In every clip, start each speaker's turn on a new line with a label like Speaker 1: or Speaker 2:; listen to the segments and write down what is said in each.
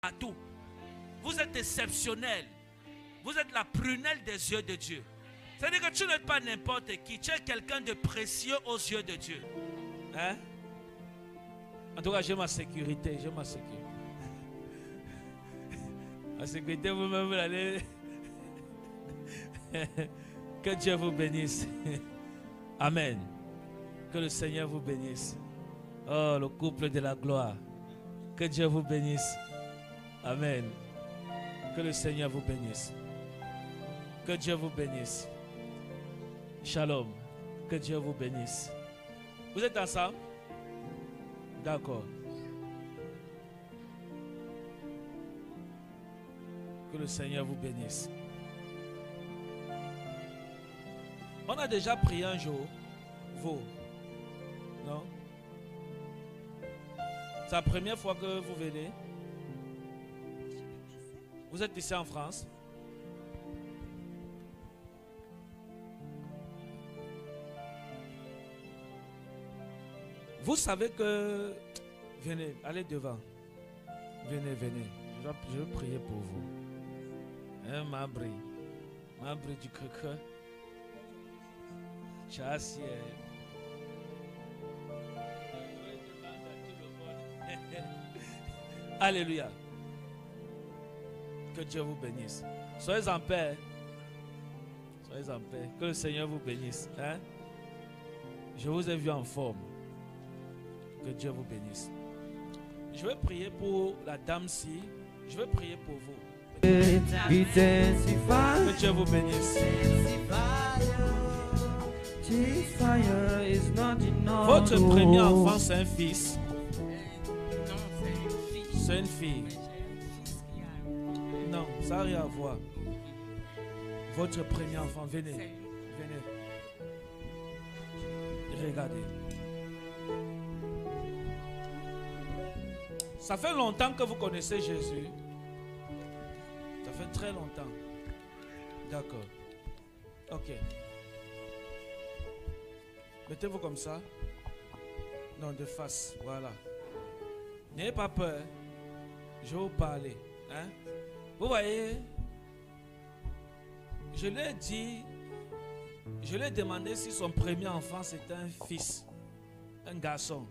Speaker 1: à tout. Vous êtes exceptionnel. Vous êtes la prunelle des yeux de Dieu. C'est-à-dire que tu n'es pas n'importe qui. Tu es quelqu'un de précieux aux yeux de Dieu. Hein? En tout cas, j'ai ma sécurité. J'ai ma sécurité. Ma sécurité, vous-même, vous allez... Que Dieu vous bénisse. Amen. Que le Seigneur vous bénisse. Oh, le couple de la gloire. Que Dieu vous bénisse. Amen. Que le Seigneur vous bénisse. Que Dieu vous bénisse. Shalom. Que Dieu vous bénisse. Vous êtes ensemble? D'accord. Que le Seigneur vous bénisse. On a déjà prié un jour. Vous. Non? C'est la première fois que vous venez. Vous êtes ici en France. Vous savez que... Venez, allez devant. Venez, venez. Je vais prier pour vous. Hein, Mabri. Mabri du Keke. Chassier. Alléluia. Que Dieu vous bénisse. Soyez en paix. Soyez en paix. Que le Seigneur vous bénisse. Hein? Je vous ai vu en forme. Que Dieu vous bénisse. Je vais prier pour la dame-ci. Je vais prier pour vous. Que Dieu vous bénisse. Votre premier enfant, c'est un fils. C'est une fille. Non, ça n'a rien à voir. Votre premier enfant, venez. Venez. Regardez. Ça fait longtemps que vous connaissez Jésus. Ça fait très longtemps. D'accord. Ok. Mettez-vous comme ça. Non, de face. Voilà. N'ayez pas peur. Je vais vous parler. Hein? Vous voyez, je lui ai dit, je lui ai demandé si son premier enfant c'était un fils, un garçon.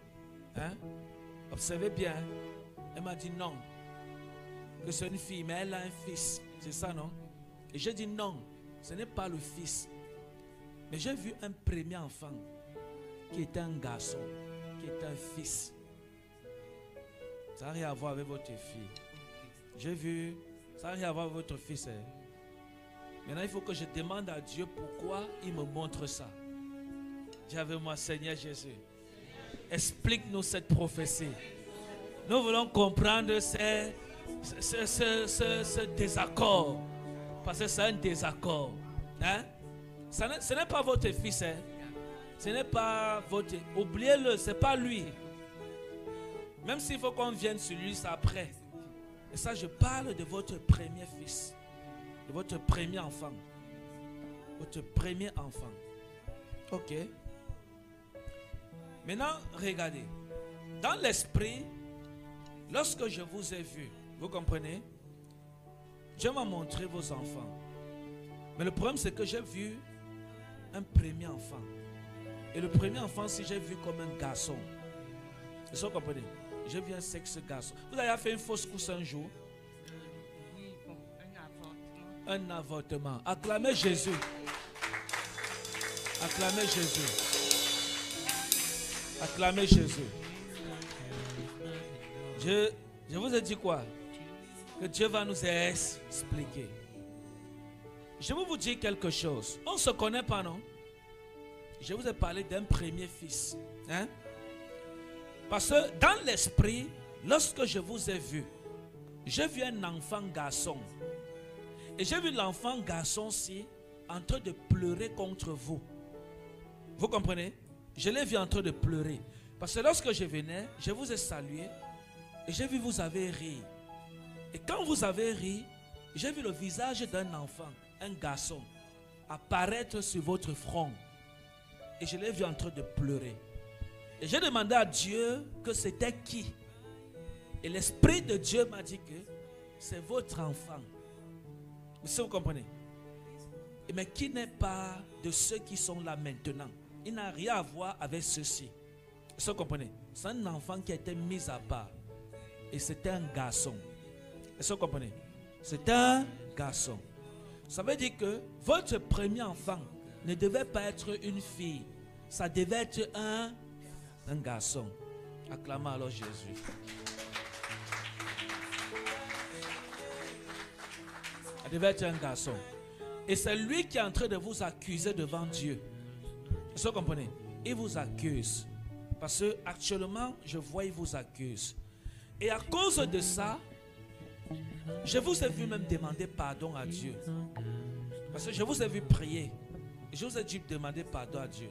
Speaker 1: Hein? Observez bien. Elle m'a dit non. Que c'est une fille, mais elle a un fils. C'est ça, non? Et j'ai dit non, ce n'est pas le fils. Mais j'ai vu un premier enfant qui était un garçon, qui était un fils. Ça n'a rien à voir avec votre fille. J'ai vu, ça n'a rien à voir avec votre fils. Hein. Maintenant, il faut que je demande à Dieu pourquoi il me montre ça. Dis avec moi, Seigneur Jésus, explique-nous cette prophétie. Nous voulons comprendre ce désaccord. Parce que c'est un désaccord. Hein? Ce n'est pas votre fils. Hein? Ce n'est pas votre... Oubliez-le, ce n'est pas lui. Même s'il faut qu'on vienne sur lui, c'est après. Et ça, je parle de votre premier fils. De votre premier enfant. Votre premier enfant. Ok. Maintenant, regardez. Dans l'esprit, lorsque je vous ai vu, vous comprenez? Dieu m'a montré vos enfants. Mais le problème, c'est que j'ai vu un premier enfant. Et le premier enfant, si j'ai vu comme un garçon. Est-ce que vous comprenez? J'ai vu un sexe garçon. Vous avez fait une fausse couche un jour?
Speaker 2: Oui, bon,
Speaker 1: Un avortement. Acclamez Jésus. Acclamez Jésus. Acclamez Jésus. Je vous ai dit quoi? Que Dieu va nous expliquer. Je vais vous dire quelque chose. On ne se connaît pas, non? Je vous ai parlé d'un premier fils. Hein? Parce que dans l'esprit, lorsque je vous ai vu, j'ai vu un enfant garçon. Et j'ai vu l'enfant garçon-ci en train de pleurer contre vous. Vous comprenez? Je l'ai vu en train de pleurer. Parce que lorsque je venais, je vous ai salué. Et j'ai vu vous avez ri. Et quand vous avez ri, j'ai vu le visage d'un enfant, un garçon, apparaître sur votre front. Et je l'ai vu en train de pleurer. Et j'ai demandé à Dieu que c'était qui. Et l'Esprit de Dieu m'a dit que c'est votre enfant. Si vous comprenez. Mais qui n'est pas de ceux qui sont là maintenant. Il n'a rien à voir avec ceux-ci. Si vous comprenez. C'est un enfant qui a été mis à part. Et c'était un garçon. Est-ce que vous comprenez? C'est un garçon. Ça veut dire que votre premier enfant ne devait pas être une fille. Ça devait être un garçon. Acclamons alors Jésus. Ça devait être un garçon. Et c'est lui qui est en train de vous accuser devant Dieu. Est-ce que vous comprenez? Il vous accuse. Parce que actuellement, je vois, il vous accuse. Et à cause de ça, je vous ai vu même demander pardon à Dieu. Parce que je vous ai vu prier. Et je vous ai dit demander pardon à Dieu.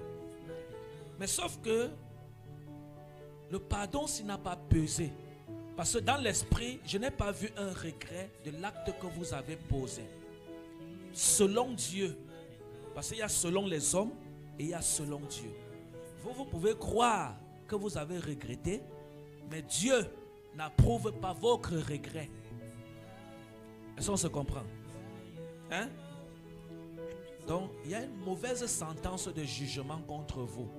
Speaker 1: Mais sauf que le pardon, s'il n'a pas pesé. Parce que dans l'esprit, je n'ai pas vu un regret de l'acte que vous avez posé. Selon Dieu. Parce qu'il y a selon les hommes et il y a selon Dieu. Vous pouvez croire que vous avez regretté, mais Dieu n'approuve pas votre regret. Est-ce qu'on se comprend? Hein? Donc, il y a une mauvaise sentence de jugement contre vous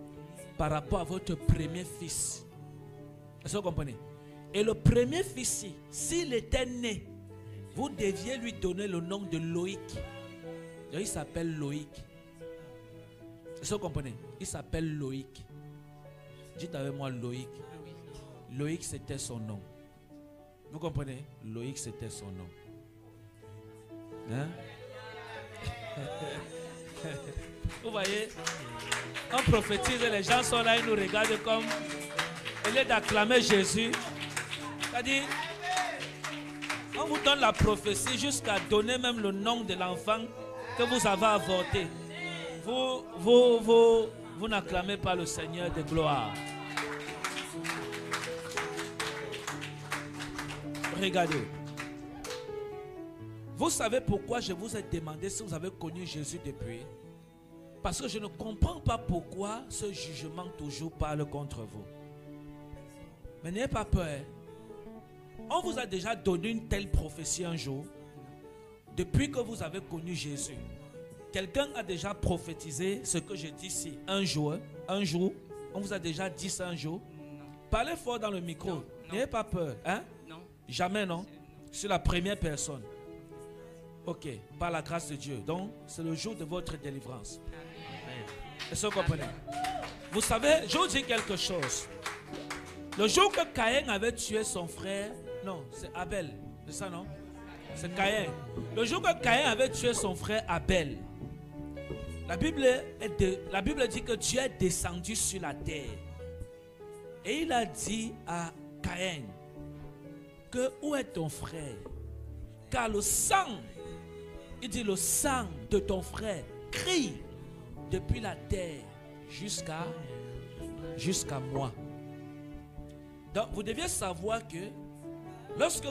Speaker 1: par rapport à votre premier fils. Est-ce que vous comprenez? Et le premier fils, s'il était né, vous deviez lui donner le nom de Loïc. Il s'appelle Loïc. Est-ce que vous comprenez? Il s'appelle Loïc. Dites avec moi Loïc. Loïc, c'était son nom. Vous comprenez? Loïc, c'était son nom. Hein? Vous voyez? On prophétise, les gens sont là, ils nous regardent comme... Au lieu d'acclamer Jésus, c'est-à-dire, on vous donne la prophétie jusqu'à donner même le nom de l'enfant que vous avez avorté. Vous n'acclamez pas le Seigneur de gloire. Regardez. Vous savez pourquoi je vous ai demandé si vous avez connu Jésus depuis? Parce que je ne comprends pas pourquoi ce jugement toujours parle contre vous. Mais n'ayez pas peur. On vous a déjà donné une telle prophétie un jour. Depuis que vous avez connu Jésus. Quelqu'un a déjà prophétisé ce que je dis ici. Un jour. On vous a déjà dit ça un jour.
Speaker 2: Non.
Speaker 1: Parlez fort dans le micro. N'ayez pas peur. Hein?
Speaker 2: Non.
Speaker 1: Jamais, non? C'est la première personne. Ok. Par la grâce de Dieu. Donc, c'est le jour de votre délivrance. Est-ce que vous comprenez? Vous savez, je vous dis quelque chose. Le jour que Caïn avait tué son frère, non, c'est Abel, c'est ça, non? C'est Caïn. Le jour que Caïn avait tué son frère Abel, la Bible dit que Dieu est descendu sur la terre. Et il a dit à Caïn que où est ton frère? Car le sang, il dit le sang de ton frère crie depuis la terre jusqu'à moi. Donc, vous deviez savoir que lorsque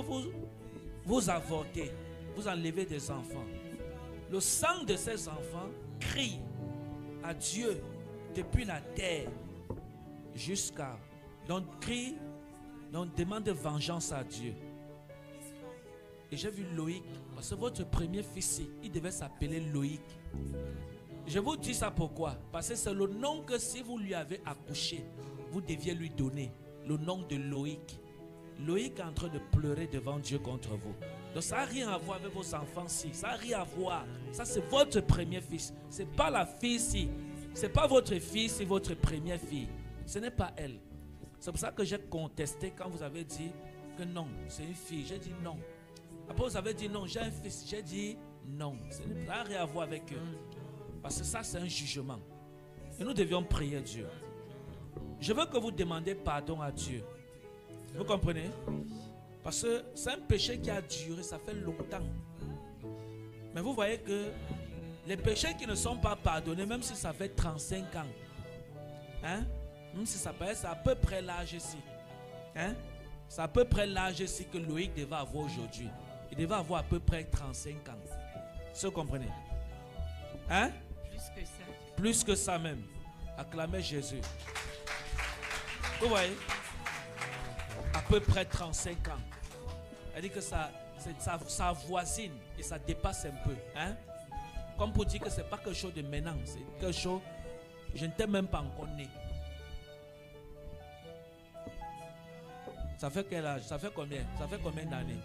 Speaker 1: vous avortez, vous enlevez des enfants, le sang de ces enfants crie à Dieu depuis la terre jusqu'à... Donc, crie, donc demande vengeance à Dieu. Et j'ai vu Loïc, parce que votre premier fils, il devait s'appeler Loïc. Je vous dis ça pourquoi? Parce que c'est le nom que si vous lui avez accouché, vous deviez lui donner. Le nom de Loïc. Loïc est en train de pleurer devant Dieu contre vous. Donc ça n'a rien à voir avec vos enfants-ci. Ça n'a rien à voir. Ça c'est votre premier fils. Ce n'est pas la fille-ci. Ce n'est pas votre fille, c'est votre première fille. Ce n'est pas elle. C'est pour ça que j'ai contesté quand vous avez dit que non, c'est une fille. J'ai dit non. Après vous avez dit non, j'ai un fils. J'ai dit non. Ça n'a rien à voir avec eux. Parce que ça c'est un jugement. Et nous devions prier Dieu. Je veux que vous demandiez pardon à Dieu. Vous comprenez? Parce que c'est un péché qui a duré, ça fait longtemps. Mais vous voyez que les péchés qui ne sont pas pardonnés, même si ça fait 35 ans, hein? Même si ça paraît, c'est à peu près l'âge ici. Hein? C'est à peu près l'âge ici que Loïc devait avoir aujourd'hui. Il devait avoir à peu près 35 ans. Vous comprenez? Hein?
Speaker 2: Plus que ça.
Speaker 1: Plus que ça même. Acclamez Jésus. Vous voyez? À peu près 35 ans. Elle dit que ça ça voisine et ça dépasse un peu. Hein? Comme pour dire que ce n'est pas quelque chose de maintenant, c'est quelque chose, je ne t'ai même pas encore né. Ça fait quel âge? Ça fait combien? Ça fait combien d'années?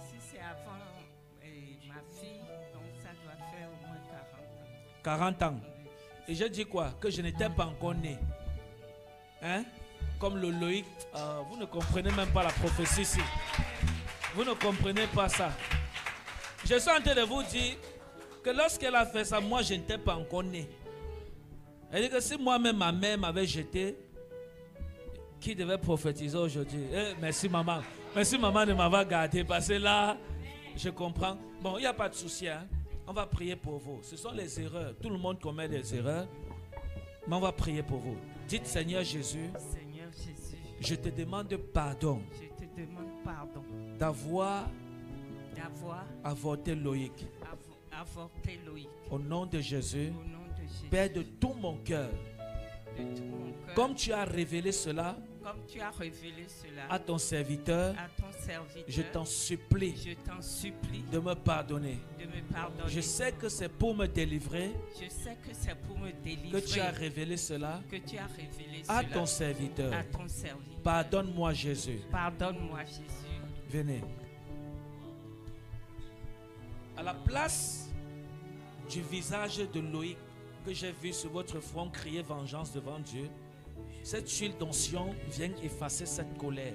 Speaker 2: Si c'est avant ma fille, donc ça doit faire au moins 40 ans.
Speaker 1: 40 ans. Et je dis quoi? Que je n'étais pas encore né. Hein? Comme le Loïc, vous ne comprenez même pas la prophétie ici. Vous ne comprenez pas ça. Je suis en train de vous dire que lorsqu'elle a fait ça, moi je n'étais pas encore né. Elle dit que si moi-même ma mère m'avait jeté, qui devait prophétiser aujourd'hui? Merci maman. Merci maman de m'avoir gardé parce que là, je comprends. Bon, il n'y a pas de souci. Hein? On va prier pour vous. Ce sont les erreurs. Tout le monde commet des erreurs. Mais on va prier pour vous. Dites Seigneur Jésus.
Speaker 2: Seigneur Jésus.
Speaker 1: Je te demande pardon.
Speaker 2: Je te demande pardon.
Speaker 1: D'avoir avorté Loïc.
Speaker 2: Avorté Loïc.
Speaker 1: Au nom de Jésus.
Speaker 2: Au nom de Jésus.
Speaker 1: Père de tout mon cœur. Comme tu as révélé cela.
Speaker 2: Comme tu as révélé cela
Speaker 1: à ton serviteur, je t'en supplie,
Speaker 2: de me pardonner.
Speaker 1: Je sais que c'est pour me délivrer,
Speaker 2: que
Speaker 1: tu as révélé cela, à ton serviteur. Pardonne-moi Jésus.
Speaker 2: Pardonne-moi Jésus.
Speaker 1: Venez. À la place du visage de Loïc que j'ai vu sur votre front crier vengeance devant Dieu, cette huile d'onction vient effacer cette colère.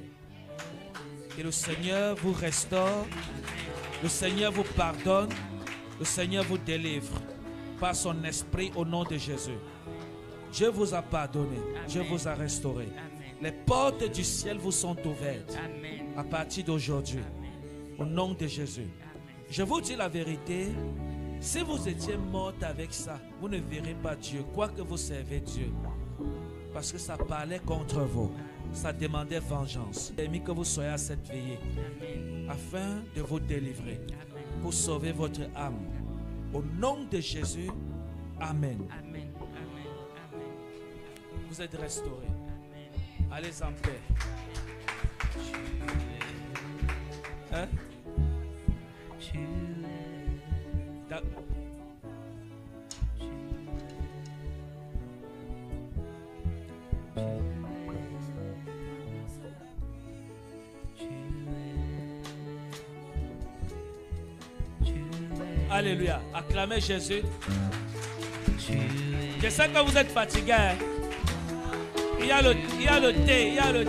Speaker 1: Et le Seigneur vous restaure, le Seigneur vous pardonne, le Seigneur vous délivre par son esprit au nom de Jésus. Dieu vous a pardonné, Dieu vous a restauré. Les portes du ciel vous sont ouvertes à partir d'aujourd'hui, au nom de Jésus. Je vous dis la vérité, si vous étiez morte avec ça, vous ne verrez pas Dieu, quoique vous servez Dieu. Parce que ça parlait contre vous. Ça demandait vengeance. J'ai mis que vous soyez à cette veillée. Afin de vous délivrer. Pour sauver votre âme. Au nom de Jésus. Amen.
Speaker 2: Amen.
Speaker 1: Vous êtes restaurés. Allez en paix. Hein? Alléluia. Acclamez Jésus. Je sais que vous êtes fatigué. Hein? Il y a le thé, il y a le thé, il y a le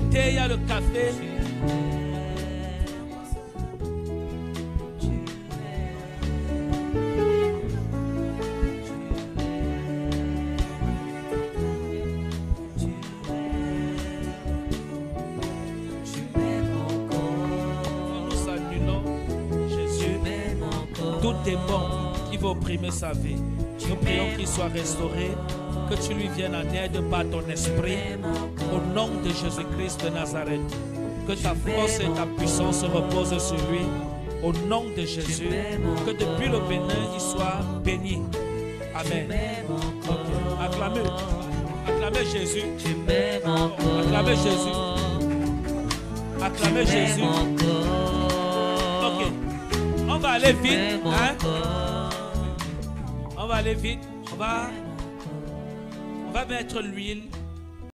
Speaker 1: thé, il y a le café. Démon qui va opprimer sa vie. Nous prions qu'il soit restauré, que tu lui viennes en aide par ton esprit, au nom de Jésus-Christ de Nazareth. Que ta force et ta puissance reposent sur lui, au nom de Jésus. Que depuis le Bénin, il soit béni. Amen. Okay. Acclamez. Acclamez Jésus. Acclamez Jésus. Acclamez Jésus. Ok. On va aller vite, hein? On va aller vite. On va mettre l'huile